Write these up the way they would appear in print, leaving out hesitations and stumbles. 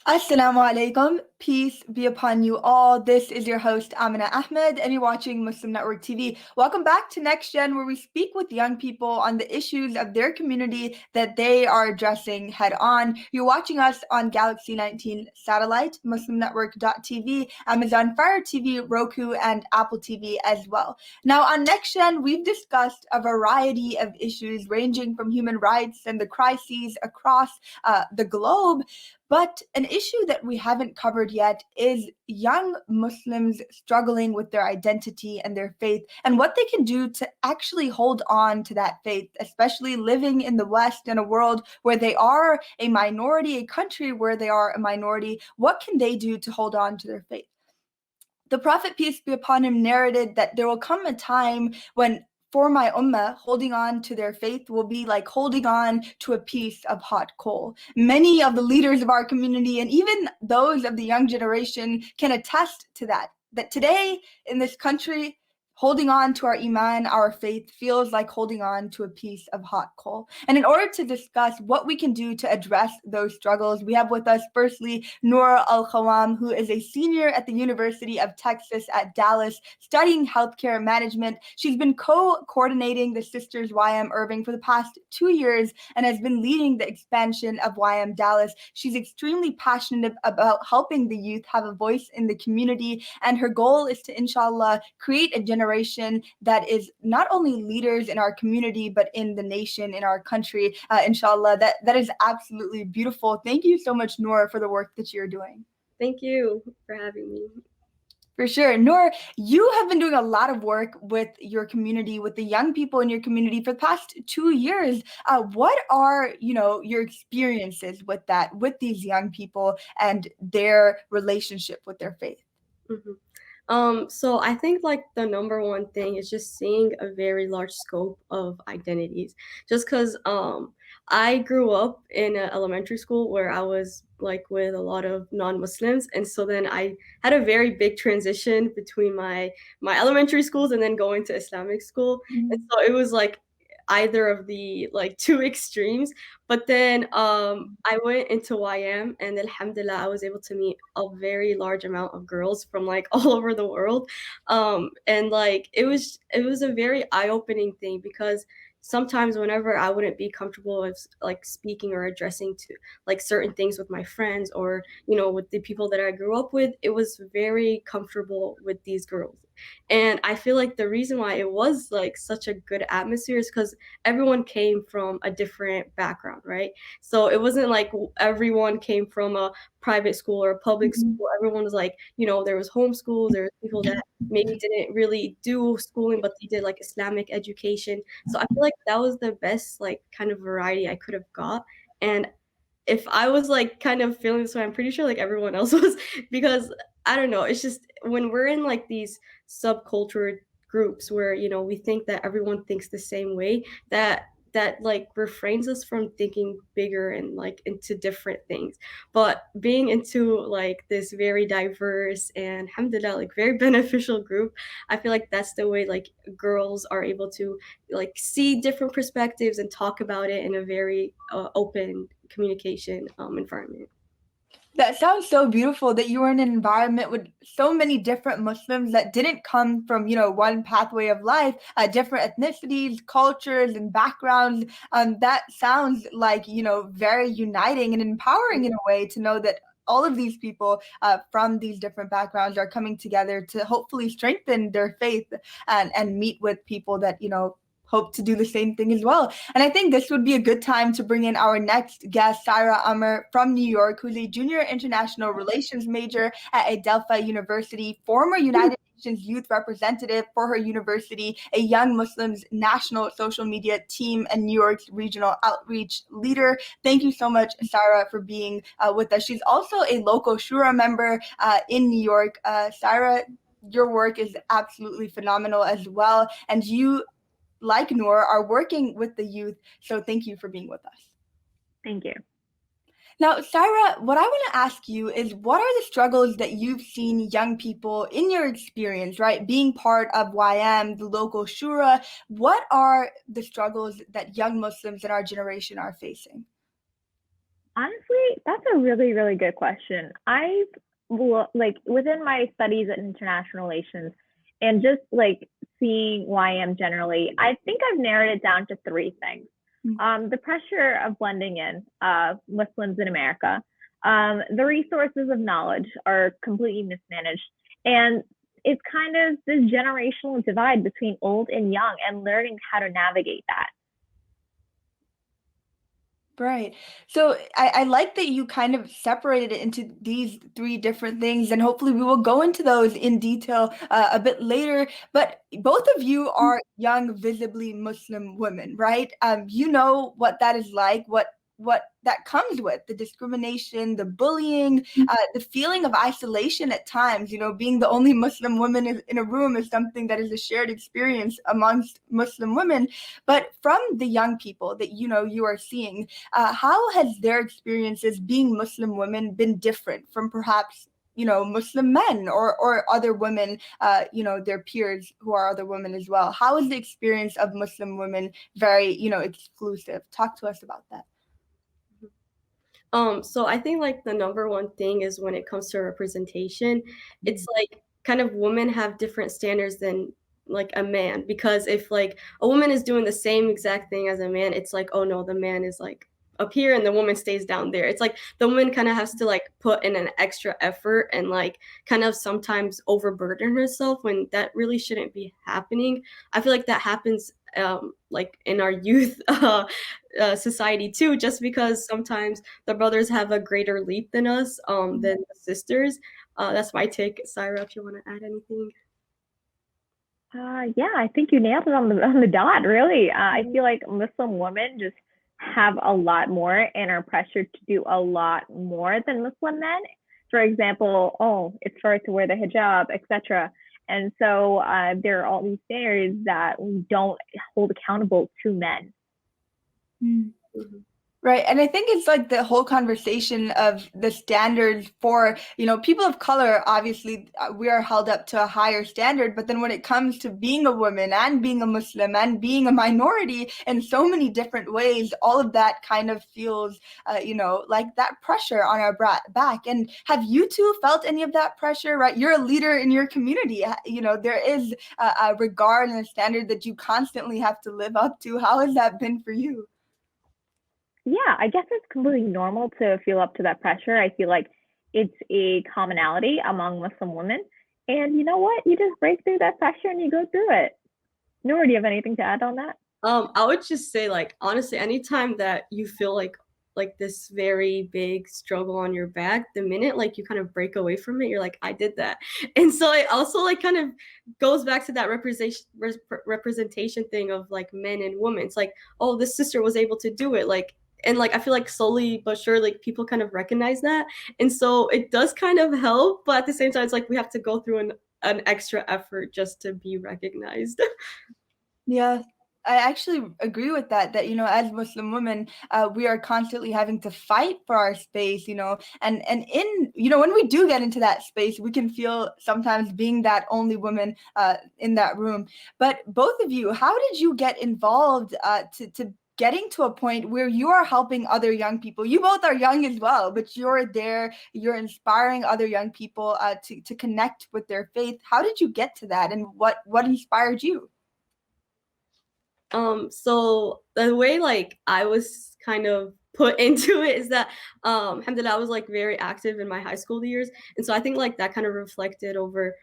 Assalamu alaikum. Peace be upon you all. This is your host, Amina Ahmed, and you're watching Muslim Network TV. Welcome back to NextGen, where we speak with young people on the issues of their community that they are addressing head on. You're watching us on Galaxy 19 satellite, MuslimNetwork.tv, Amazon Fire TV, Roku, and Apple TV as well. Now, on NextGen, we've discussed a variety of issues ranging from human rights and the crises across the globe. But an issue that we haven't covered yet is young Muslims struggling with their identity and their faith and what they can do to actually hold on to that faith, especially living in the West in a world where they are a minority, a country where they are a minority. What can they do to hold on to their faith? The Prophet, peace be upon him, narrated that there will come a time when for my ummah, holding on to their faith will be like holding on to a piece of hot coal. Many of the leaders of our community and even those of the young generation can attest to that today in this country, holding on to our iman, our faith, feels like holding on to a piece of hot coal. And in order to discuss what we can do to address those struggles, we have with us firstly Noor Alkhawam, who is a senior at the University of Texas at Dallas, studying healthcare management. She's been co-coordinating the Sisters YM Irving for the past 2 years and has been leading the expansion of YM Dallas. She's extremely passionate about helping the youth have a voice in the community, and her goal is to, inshallah, create a generation that is not only leaders in our community, but in the nation, in our country, inshallah. That is absolutely beautiful. Thank you so much, Noor, for the work that you're doing. Thank you for having me. For sure. Noor, you have been doing a lot of work with your community, with the young people in your community for the past 2 years. What are, your experiences with that, with these young people and their relationship with their faith? So I think like the number one thing is just seeing a very large scope of identities. Just because I grew up in an elementary school where I was like with a lot of non-Muslims, and so then I had a very big transition between my elementary schools and then going to Islamic school, and so it was like either of the like two extremes. But then I went into YM, and alhamdulillah, I was able to meet a very large amount of girls from like all over the world. And like it was a very eye-opening thing, because sometimes whenever I wouldn't be comfortable with like speaking or addressing to like certain things with my friends, or with the people that I grew up with, it was very comfortable with these girls. And I feel like the reason why it was like such a good atmosphere is because everyone came from a different background, right? So it wasn't like everyone came from a private school or a public school. Everyone was like, there was homeschool, there was people that maybe didn't really do schooling, but they did like Islamic education. So I feel like that was the best like kind of variety I could have got. And if I was like kind of feeling this way, I'm pretty sure like everyone else was, because I don't know, it's just when we're in like these subculture groups where we think that everyone thinks the same way, that like refrains us from thinking bigger and like into different things. But being into like this very diverse and alhamdulillah like very beneficial group, I feel like that's the way like girls are able to like see different perspectives and talk about it in a very open communication environment. That sounds so beautiful that you were in an environment with so many different Muslims that didn't come from, one pathway of life, different ethnicities, cultures, and backgrounds. That sounds like, very uniting and empowering in a way to know that all of these people from these different backgrounds are coming together to hopefully strengthen their faith and meet with people that, hope to do the same thing as well. And I think this would be a good time to bring in our next guest, Saira Amar from New York, who's a junior international relations major at Adelphi University, former United Nations youth representative for her university, a young Muslims national social media team, and New York's regional outreach leader. Thank you so much, Saira, for being with us. She's also a local Shura member in New York. Saira, your work is absolutely phenomenal as well. And you, like Noor, are working with the youth. So thank you for being with us. Thank you. Now, Saira, what I want to ask you is, what are the struggles that you've seen young people in your experience, right? Being part of YM, the local Shura, what are the struggles that young Muslims in our generation are facing? Honestly, that's a really, really good question. Like within my studies in international relations and just like seeing YM generally, I think I've narrowed it down to three things. Mm. The pressure of blending in Muslims in America, the resources of knowledge are completely mismanaged, and it's kind of this generational divide between old and young and learning how to navigate that. Right. So I like that you kind of separated it into these three different things, and hopefully we will go into those in detail a bit later. But both of you are young, visibly Muslim women, right? You know what that is like, what that comes with the discrimination, the bullying, the feeling of isolation at times. You know, being the only Muslim woman in a room is something that is a shared experience amongst Muslim women. But from the young people that you are seeing, how has their experiences being Muslim women been different from perhaps Muslim men or other women, their peers who are other women as well? How is the experience of Muslim women very, exclusive? Talk to us about that. So I think like the number one thing is when it comes to representation, it's like kind of women have different standards than like a man, because if like a woman is doing the same exact thing as a man, it's like, oh no, the man is like up here and the woman stays down there. It's like the woman kind of has to like put in an extra effort and like kind of sometimes overburden herself when that really shouldn't be happening. I feel like that happens like in our youth society too, just because sometimes the brothers have a greater leap than us, than the sisters. That's my take. Saira, if you want to add anything. Yeah, I think you nailed it on the dot. Really, I feel like Muslim women just have a lot more and are pressured to do a lot more than Muslim men. For example, oh, it's for her to wear the hijab, etc. And so there are all these standards that we don't hold accountable to men. Mm. Mhm. Right. And I think it's like the whole conversation of the standards for, people of color, obviously, we are held up to a higher standard. But then when it comes to being a woman and being a Muslim and being a minority in so many different ways, all of that kind of feels, like that pressure on our back. And have you two felt any of that pressure, right? You're a leader in your community. There is a regard and a standard that you constantly have to live up to. How has that been for you? Yeah, I guess it's completely normal to feel up to that pressure. I feel like it's a commonality among Muslim women. And you know what? You just break through that pressure and you go through it. Noor, do you have anything to add on that? I would just say like honestly, anytime that you feel like this very big struggle on your back, the minute like you kind of break away from it, you're like, I did that. And so it also like kind of goes back to that representation thing of like men and women. It's like, oh, this sister was able to do it. Like, and like I feel like slowly but sure, like people kind of recognize that. And so it does kind of help, but at the same time, it's like we have to go through an extra effort just to be recognized. Yeah, I actually agree with that. That as Muslim women, we are constantly having to fight for our space. And in when we do get into that space, we can feel sometimes being that only woman in that room. But both of you, how did you get involved to getting to a point where you are helping other young people? You both are young as well, but you're there. You're inspiring other young people to connect with their faith. How did you get to that, and what inspired you? So the way like I was kind of put into it is that alhamdulillah, I was like very active in my high school years. And so I think like that kind of reflected over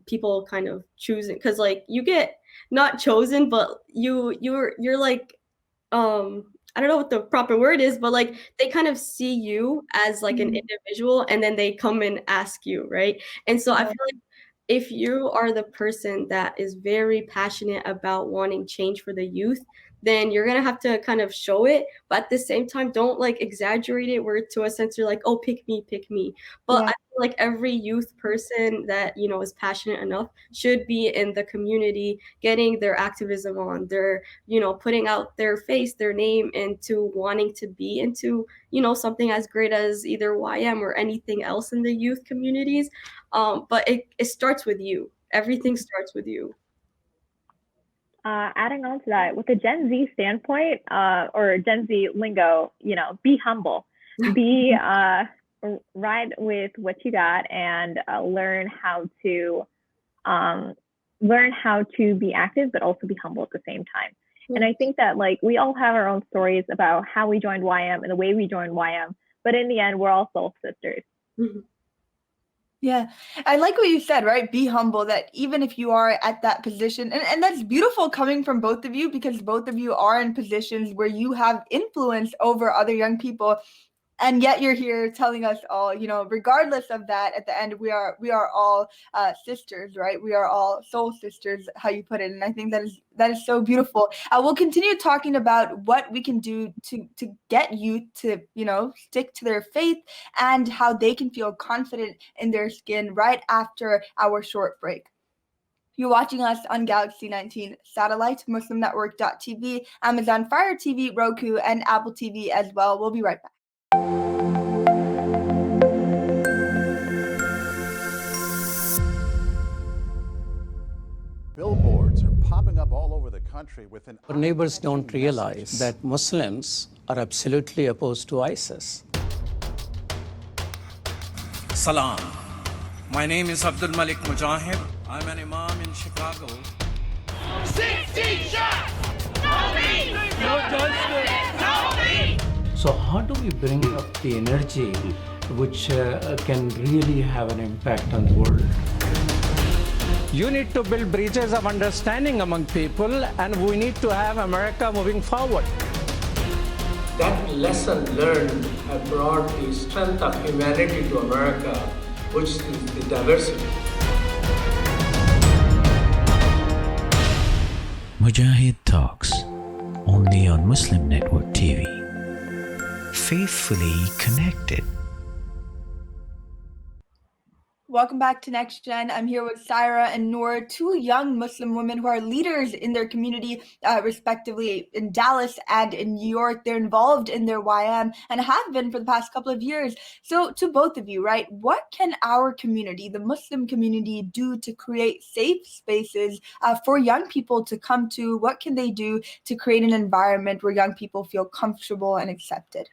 people kind of choosing, because like you get not chosen, but you're like I don't know what the proper word is, but like they kind of see you as like an individual and then they come and ask you, right? And so I feel like if you are the person that is very passionate about wanting change for the youth, then you're gonna have to kind of show it, but at the same time, don't like exaggerate it where to a sense you're like, oh, pick me, pick me. But I Yeah. feel like every youth person that is passionate enough should be in the community, getting their activism on, their putting out their face, their name into wanting to be into something as great as either YM or anything else in the youth communities. But it starts with you. Everything starts with you. Adding on to that, with the Gen Z standpoint, or Gen Z lingo, be humble. be ride with what you got and learn how to be active, but also be humble at the same time. And I think that like we all have our own stories about how we joined YM and the way we joined YM, but in the end, we're all soul sisters. Yeah, I like what you said, right? Be humble, that even if you are at that position, and that's beautiful coming from both of you, because both of you are in positions where you have influence over other young people. And yet you're here telling us all, regardless of that, at the end, we are all sisters, right? We are all soul sisters, how you put it. And I think that is so beautiful. We'll continue talking about what we can do to get youth to, stick to their faith and how they can feel confident in their skin right after our short break. You're watching us on Galaxy 19 satellite, MuslimNetwork.tv, Amazon Fire TV, Roku, and Apple TV as well. We'll be right back. Billboards are popping up all over the country with an... Our neighbors don't realize that Muslims are absolutely opposed to ISIS. Salam. My name is Abdul Malik Mujahid. I'm an imam in Chicago. 16 shots! No me! No justice! No me! So how do we bring up the energy which can really have an impact on the world? You need to build bridges of understanding among people, and we need to have America moving forward. That lesson learned have brought the strength of humanity to America, which is the diversity. Mujahid Talks, only on Muslim Network TV. Faithfully connected. Welcome back to NextGen. I'm here with Saira and Noor, two young Muslim women who are leaders in their community, respectively in Dallas and in New York. They're involved in their YM and have been for the past couple of years. So to both of you, right, what can our community, the Muslim community, do to create safe spaces for young people to come to? What can they do to create an environment where young people feel comfortable and accepted?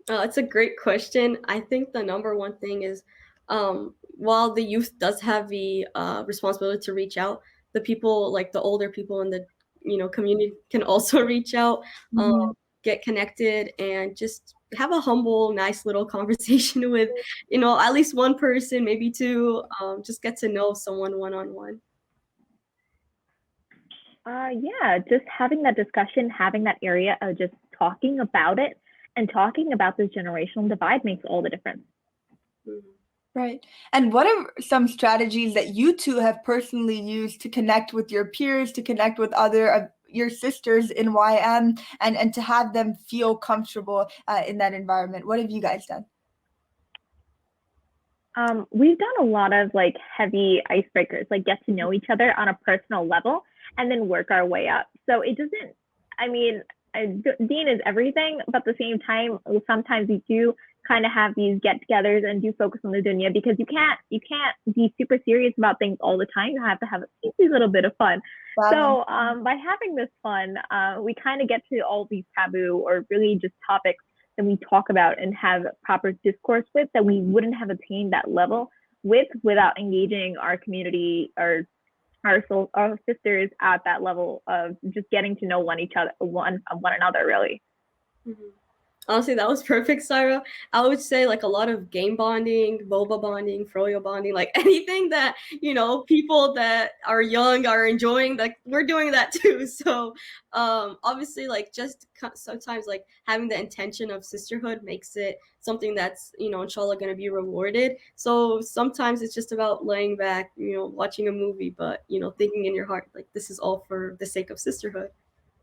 It's a great question. I think the number one thing is, while the youth does have the responsibility to reach out, the people, like the older people in the community, can also reach out, get connected, and just have a humble, nice little conversation with, at least one person, maybe two. Just get to know someone one-on-one. Yeah, just having that discussion, having that area of just talking about it. And talking about this generational divide makes all the difference. Right. And what are some strategies that you two have personally used to connect with your peers, to connect with other of your sisters in YM, and to have them feel comfortable in that environment? What have you guys done? We've done a lot of like heavy icebreakers, like get to know each other on a personal level and then work our way up. So it doesn't, Dean is everything, but at the same time, sometimes we do kind of have these get-togethers and do focus on the dunya, because you can't be super serious about things all the time. You have to have a little bit of fun. Wow. So by having this fun, we kind of get to all these taboo or really just topics that we talk about and have proper discourse with, that we wouldn't have attained that level with without engaging our community or our sisters at that level of just getting to know one another, really. Honestly, that was perfect, Saira. I would say like a lot of game bonding, boba bonding, froyo bonding, like anything that, people that are young are enjoying, like we're doing that too. So obviously, like just sometimes like having the intention of sisterhood makes it something that's, inshallah going to be rewarded. So sometimes it's just about laying back, watching a movie, but, thinking in your heart, like this is all for the sake of sisterhood.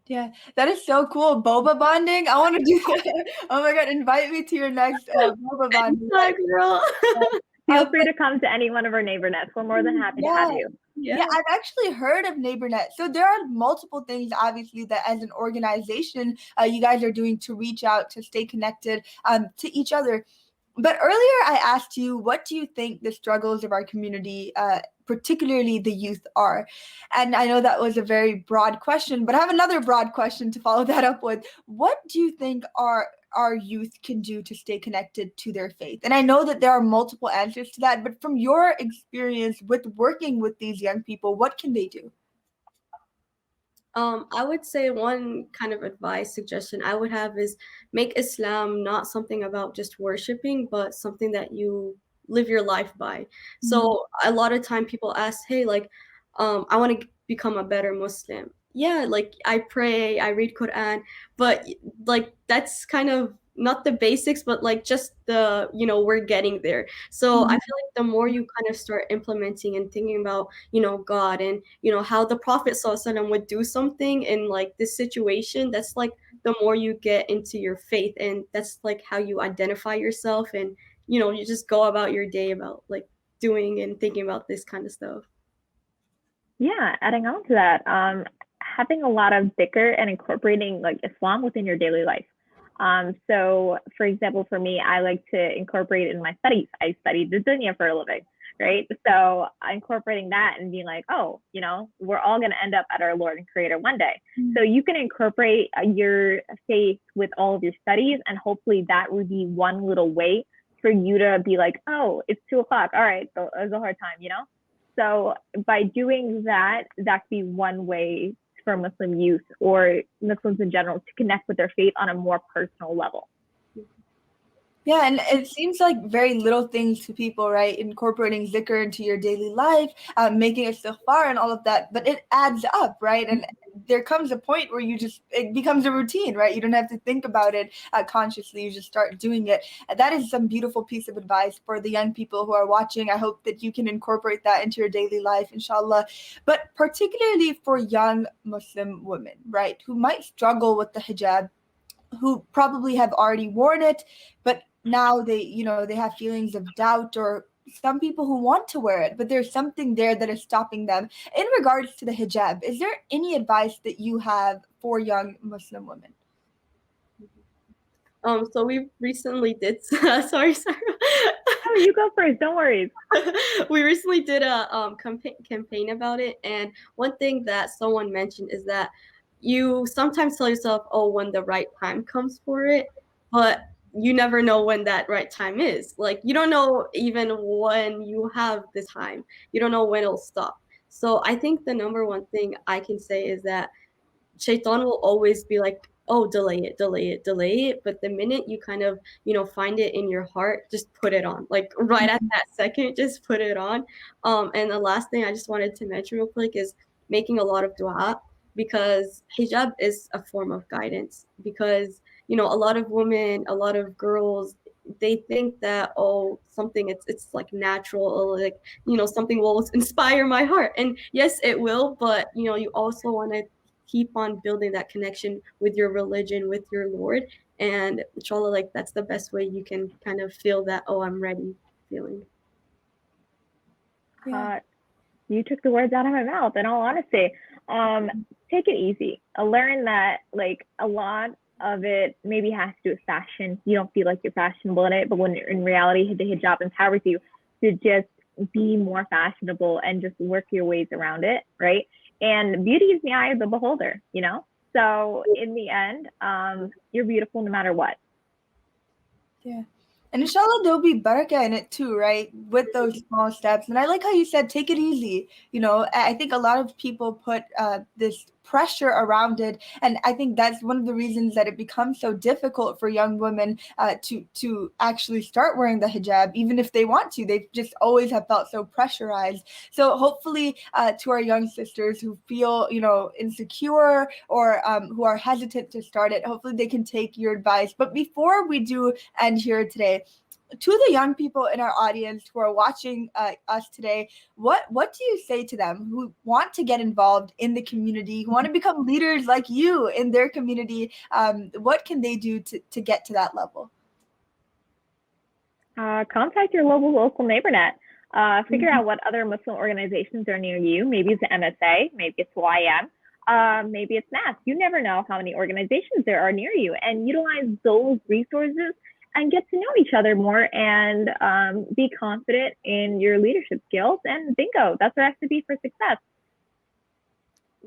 Yeah, that is so cool. Boba bonding. I want to do that. Oh my God, invite me to your next boba bonding. Hi, girl. Feel free to come to any one of our neighbor nets. We're more than happy to have you. Yeah, I've actually heard of NeighborNet. So there are multiple things, obviously, that as an organization, you guys are doing to reach out, to stay connected to each other. But earlier I asked you, what do you think the struggles of our community, particularly the youth, are? And I know that was a very broad question, but I have another broad question to follow that up with. What do you think our youth can do to stay connected to their faith? And I know that there are multiple answers to that, but from your experience with working with these young people, what can they do? I would say one kind of advice suggestion I would have is make Islam not something about just worshiping, but something that you live your life by. So a lot of time people ask, hey, like, I want to become a better Muslim. Yeah, like I pray, I read Quran, but like that's kind of not the basics, but like just the, we're getting there. So I feel like the more you kind of start implementing and thinking about, God and, how the Prophet ﷺ would do something in like this situation, that's like the more you get into your faith, and that's like how you identify yourself, and, you just go about your day about like doing and thinking about this kind of stuff. Yeah, adding on to that, having a lot of dhikr and incorporating like Islam within your daily life. So for example, for me, I like to incorporate it in my studies. I studied the dunya for a living, right? So incorporating that and being like, oh, we're all going to end up at our Lord and Creator one day. So you can incorporate your faith with all of your studies, and hopefully that would be one little way for you to be like, oh, it's 2:00. All right, so it's a hard time, So by doing that, that could be one way for Muslim youth or Muslims in general to connect with their faith on a more personal level. Yeah, and it seems like very little things to people, right? Incorporating zikr into your daily life, making istighfar and all of that, but it adds up, right? And there comes a point where it becomes a routine, right? You don't have to think about it consciously, you just start doing it. And that is some beautiful piece of advice for the young people who are watching. I hope that you can incorporate that into your daily life, inshallah. But particularly for young Muslim women, right, who might struggle with the hijab, who probably have already worn it, but now they have feelings of doubt, or some people who want to wear it, but there's something there that is stopping them. In regards to the hijab, is there any advice that you have for young Muslim women? So we recently did, sorry. Oh, you go first, don't worry. We recently did a campaign about it, and one thing that someone mentioned is that you sometimes tell yourself, oh, when the right time comes for it, but you never know when that right time is. Like, you don't know even when you have the time. You don't know when it'll stop. So I think the number one thing I can say is that Shaitan will always be like, oh, delay it, delay it, delay it. But the minute you kind of, find it in your heart, just put it on. Like right at that second, just put it on. And the last thing I just wanted to mention real quick is making a lot of dua, because hijab is a form of guidance. Because, a lot of women, a lot of girls, they think that, oh, something it's like natural, or like, something will inspire my heart. And yes, it will, but you also want to keep on building that connection with your religion, with your Lord. And inshallah, like that's the best way you can kind of feel that, oh, I'm ready feeling. You took the words out of my mouth, in all honesty. Take it easy. Learn that like a lot of it maybe has to do with fashion. You don't feel like you're fashionable in it, but when in reality, the hijab empowers you to just be more fashionable and just work your ways around it, right? And beauty is in the eye of the beholder, So in the end, you're beautiful no matter what. Yeah. And inshallah, there'll be barakah in it too, right? With those small steps. And I like how you said, take it easy. I think a lot of people put this pressure around it. And I think that's one of the reasons that it becomes so difficult for young women to actually start wearing the hijab, even if they want to. They just always have felt so pressurized. So hopefully to our young sisters who feel, insecure or who are hesitant to start it, hopefully they can take your advice. But before we do end here today, to the young people in our audience who are watching us today, what do you say to them who want to get involved in the community, who want to become leaders like you in their community? What can they do to get to that level? Contact your local neighbornet. Figure out what other Muslim organizations are near you. Maybe it's the MSA, maybe it's YM, maybe it's NAS. You never know how many organizations there are near you, and utilize those resources and get to know each other more and be confident in your leadership skills. And bingo, that's the recipe for success.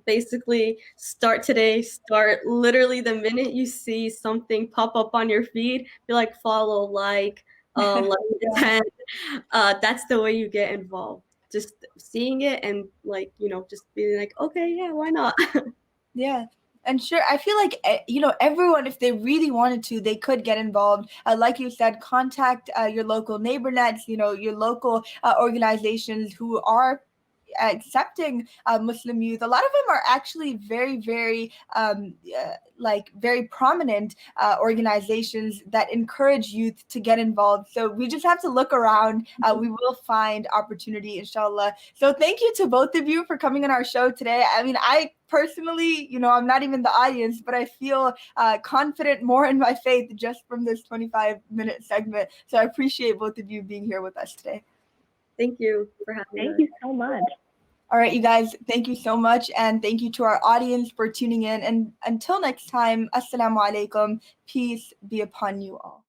Basically, start today. Start literally the minute you see something pop up on your feed, be like, follow, like 10. That's the way you get involved. Just seeing it and like, just being like, okay, yeah, why not? Yeah. And sure, I feel like, everyone, if they really wanted to, they could get involved. Like you said, contact your local neighbor nets, your local organizations who are accepting Muslim youth. A lot of them are actually very, very, very prominent organizations that encourage youth to get involved. So we just have to look around. We will find opportunity, inshallah. So thank you to both of you for coming on our show today. I mean, I personally, I'm not even the audience, but I feel confident more in my faith just from this 25-minute segment. So I appreciate both of you being here with us today. Thank you for having me. Thank you so much. All right, you guys, thank you so much. And thank you to our audience for tuning in. And until next time, assalamu alaikum. Peace be upon you all.